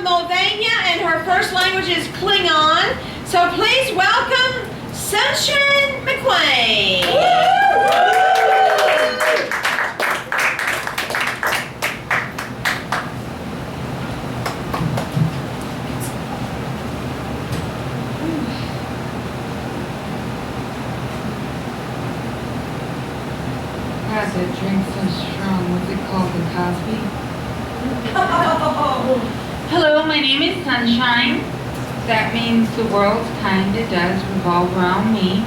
Mulvania, and her first language is Klingon. So please welcome Sunshine McWane. God, that drink so strong. What's it called? The Cosby? Hello, my name is Sunshine. That means the world kinda does revolve around me.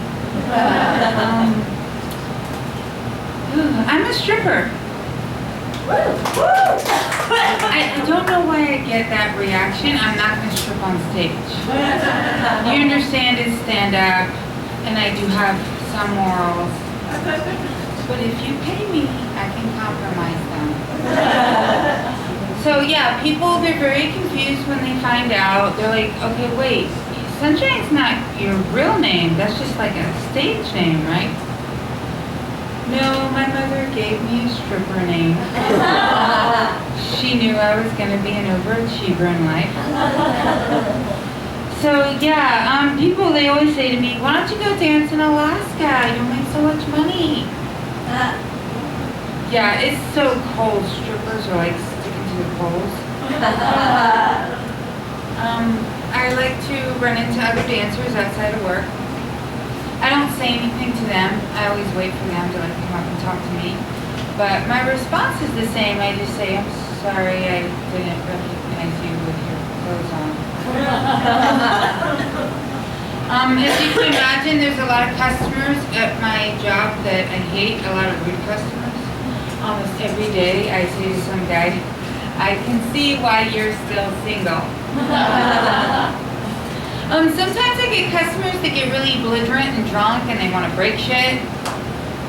I'm a stripper. I don't know why I get that reaction. I'm not going to strip on stage. You understand it's stand-up, and I do have some morals. But if you pay me, I can compromise them. So yeah, people, they're very confused when they find out. They're like, okay, wait, Sunshine's not your real name. That's just like a stage name, right? No, my mother gave me a stripper name. She knew I was going to be an overachiever in life. So yeah, people, they always say to me, why don't you go dance in Alaska? You'll make so much money. Yeah, it's so cold. Strippers are like sticking to the poles. I like to run into other dancers outside of work. I don't say anything to them. I always wait for them to like come up and talk to me. But my response is the same. I just say, I'm sorry, I didn't recognize you with your clothes on. As you can imagine, there's a lot of customers at my job that I hate, a lot of rude customers. Almost every day I say to some guy, I can see why you're still single. Sometimes I get customers that get really belligerent and drunk and they want to break shit.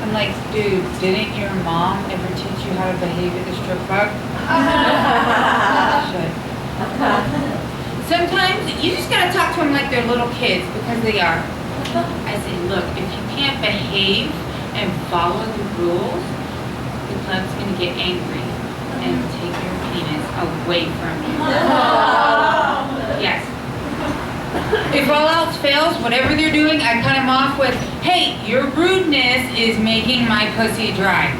I'm like, dude, didn't your mom ever teach you how to behave at the strip club? Shit. Sometimes you just gotta talk to them like they're little kids, because they are. I say, look, if you can't behave and follow the rules, the club's gonna get angry and take your penis away from you. Yes. If all else fails, whatever they're doing, I cut them off with, hey, your rudeness is making my pussy dry.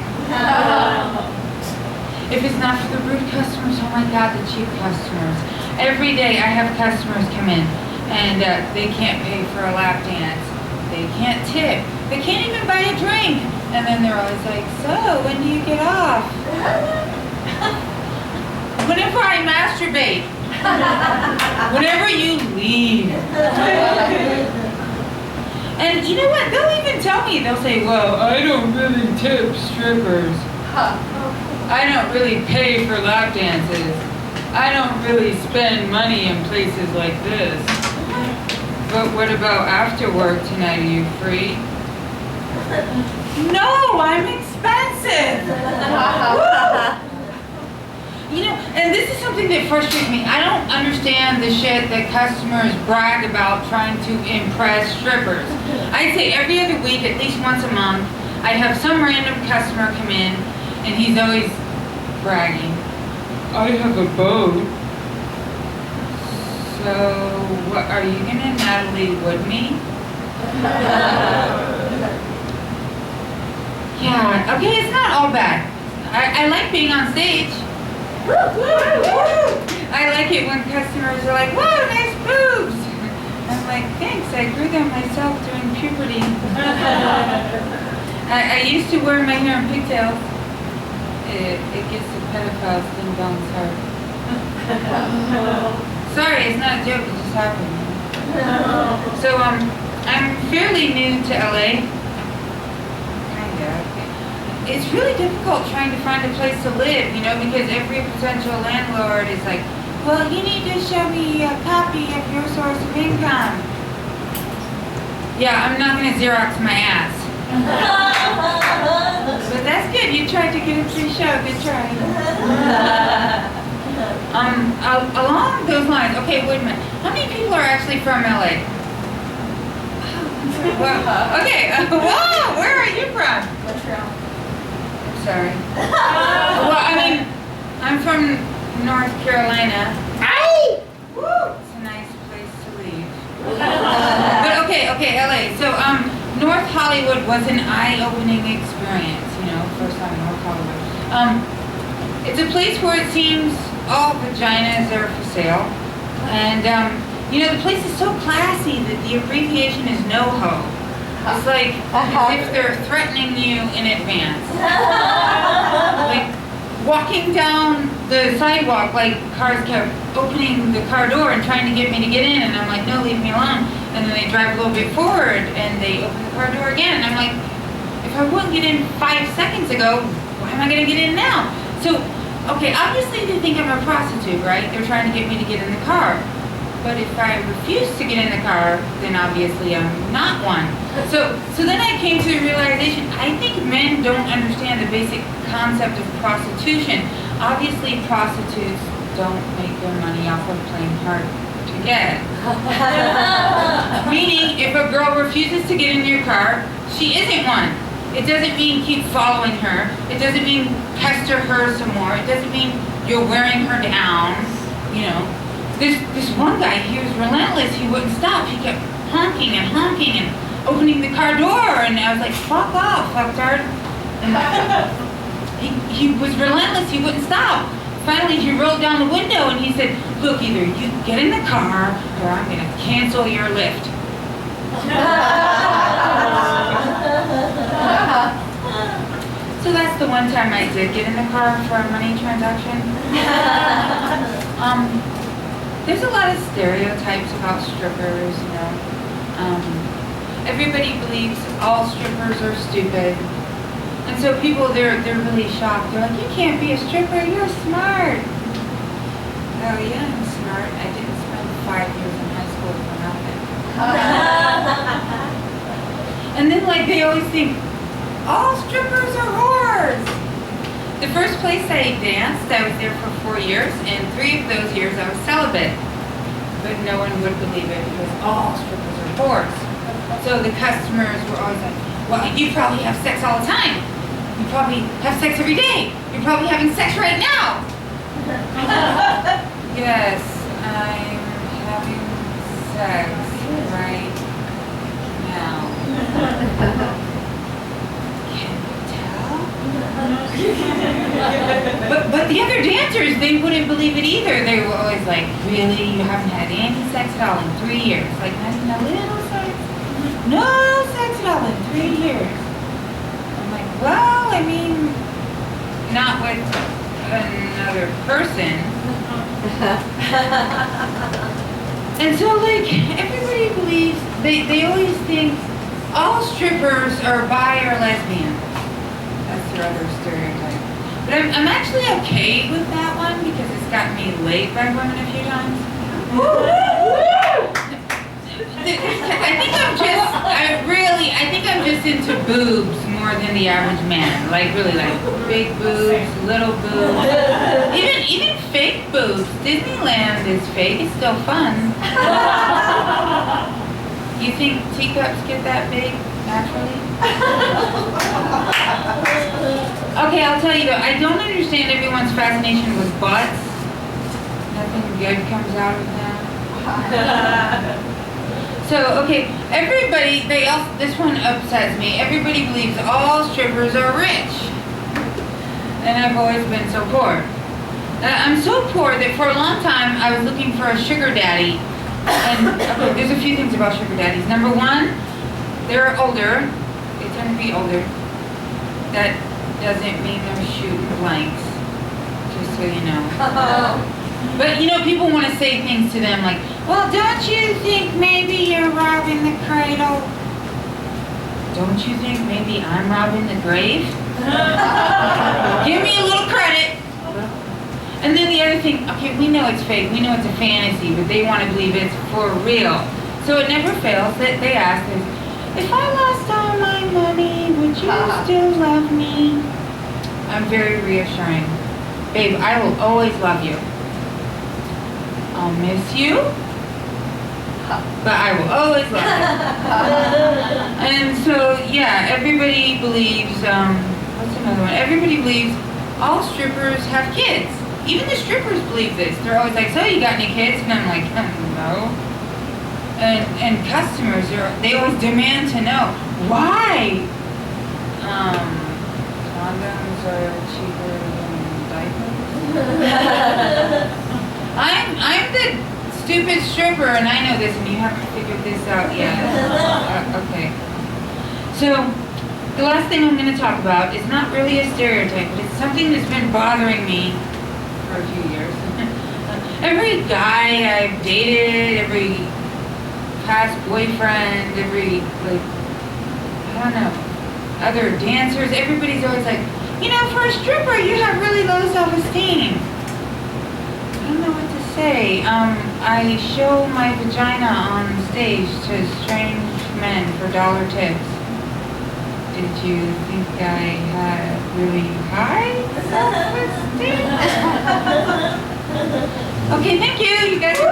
If it's not for the rude customers, oh my God, the cheap customers. Every day I have customers come in and they can't pay for a lap dance. They can't tip. They can't even buy a drink. And then they're always like, so when do you get off? Whenever I masturbate. Whenever you leave. And you know what? They'll even tell me. They'll say, well, I don't really tip strippers. I don't really pay for lap dances. I don't really spend money in places like this. But what about after work tonight? Are you free? No, I'm expensive. You know, and this is something that frustrates me. I don't understand the shit that customers brag about trying to impress strippers. I'd say every other week, at least once a month, I have some random customer come in and he's always bragging. I have a boat. So, what, are you gonna Natalie Wood me? Yeah, okay, it's not all bad. I like being on stage. I like it when customers are like, whoa, nice boobs. I'm like, thanks, I grew them myself during puberty. I used to wear my hair in pigtails. It gets the pedophiles ding dongs hard. Sorry, it's not a joke, it just happened. So, I'm fairly new to LA. Kinda. It's really difficult trying to find a place to live, you know, because every potential landlord is like, well, you need to show me a copy of your source of income. Yeah, I'm not going to Xerox my ass. But that's good. You tried to get a free show. Good try. Along those lines, okay, wait a minute. How many people are actually from LA? Well, okay, whoa, where are you from? Montreal. I'm sorry. Well, I mean, I'm from North Carolina. Ow! It's a nice place to leave. But okay, LA. So, North Hollywood was an eye-opening experience, first time in North Hollywood. It's a place where it seems all vaginas are for sale. And, the place is so classy that the abbreviation is NoHo. It's like as if they're threatening you in advance. Like, walking down the sidewalk, like, cars kept opening the car door and trying to get me to get in, and I'm like, no, leave me alone. And then they drive a little bit forward, and they open the car door again, and I'm like, if I wouldn't get in 5 seconds ago, why am I gonna get in now? So, okay, obviously they think I'm a prostitute, right? They're trying to get me to get in the car. But if I refuse to get in the car, then obviously I'm not one. So then I came to the realization, I think men don't understand the basic concept of prostitution. Obviously prostitutes don't make their money off of playing hard to get. Meaning, if a girl refuses to get in your car, she isn't one. It doesn't mean keep following her. It doesn't mean pester her some more. It doesn't mean you're wearing her down, This one guy, he was relentless. He wouldn't stop. He kept honking and opening the car door, and I was like, fuck off, fucktard. He was relentless. He wouldn't stop. Finally, he rolled down the window and he said, look, either you get in the car or I'm going to cancel your lift. So that's the one time I did get in the car for a money transaction. There's a lot of stereotypes about strippers, Everybody believes all strippers are stupid. And so people, they're really shocked. They're like, you can't be a stripper, you're smart. Oh yeah, I'm smart. I didn't spend 5 years in high school for nothing. And then they always think, all strippers are whores. The first place I danced, I was there for 4 years, and 3 of those years I was celibate. But no one would believe it because all strippers are whores. So the customers were always like, well, you probably have sex all the time. You probably have sex every day. You're probably having sex right now. Yes, I'm having sex right now. But the other dancers, they wouldn't believe it either. They were always like, really? You haven't had any sex at all in 3 years? Like, not even a little sex? No sex at all in 3 years. I'm like, well, I mean, not with another person. And so, everybody believes, they always think all strippers are bi or lesbian. That's their other stereotype. But I'm actually okay with that one because it's gotten me laid by women a few times. I think I'm just into boobs more than the average man. Really big boobs, little boobs, even fake boobs. Disneyland is fake. It's still fun. You think teacups get that big naturally? Okay, I'll tell you though, I don't understand everyone's fascination with butts. Nothing good comes out of them. So, okay, everybody, this one upsets me. Everybody believes all strippers are rich. And I've always been so poor. I'm so poor that for a long time I was looking for a sugar daddy. And okay, there's a few things about sugar daddies. Number one, they're older. They tend to be older. That doesn't mean they're shooting blanks, just so you know. But people want to say things to them like, well, don't you think maybe you're robbing the cradle? Don't you think maybe I'm robbing the grave? Give me a little credit. And then the other thing, okay, we know it's fake, we know it's a fantasy, but they want to believe it's for real. So it never fails that they ask us, if I lost all my money, would you still love me? I'm very reassuring. Babe, I will always love you. I'll miss you, but I will always love you. And so, yeah, everybody believes, what's another one? Everybody believes all strippers have kids. even the strippers believe this. They're always like, so you got any kids? And I'm like, no. And customers, they always demand to know. Why? Condoms are cheaper than diapers. I'm the stupid stripper, and I know this, and you haven't figured this out yet. Okay. So, the last thing I'm going to talk about is not really a stereotype, but it's something that's been bothering me for a few years. Every guy I've dated, every past boyfriend, every, like, I don't know, other dancers, everybody's always like, you know, for a stripper, you have really low self-esteem. I don't know what to say. I show my vagina on stage to strange men for dollar tips. Did you think I had really high self-esteem? Okay, thank you. You guys are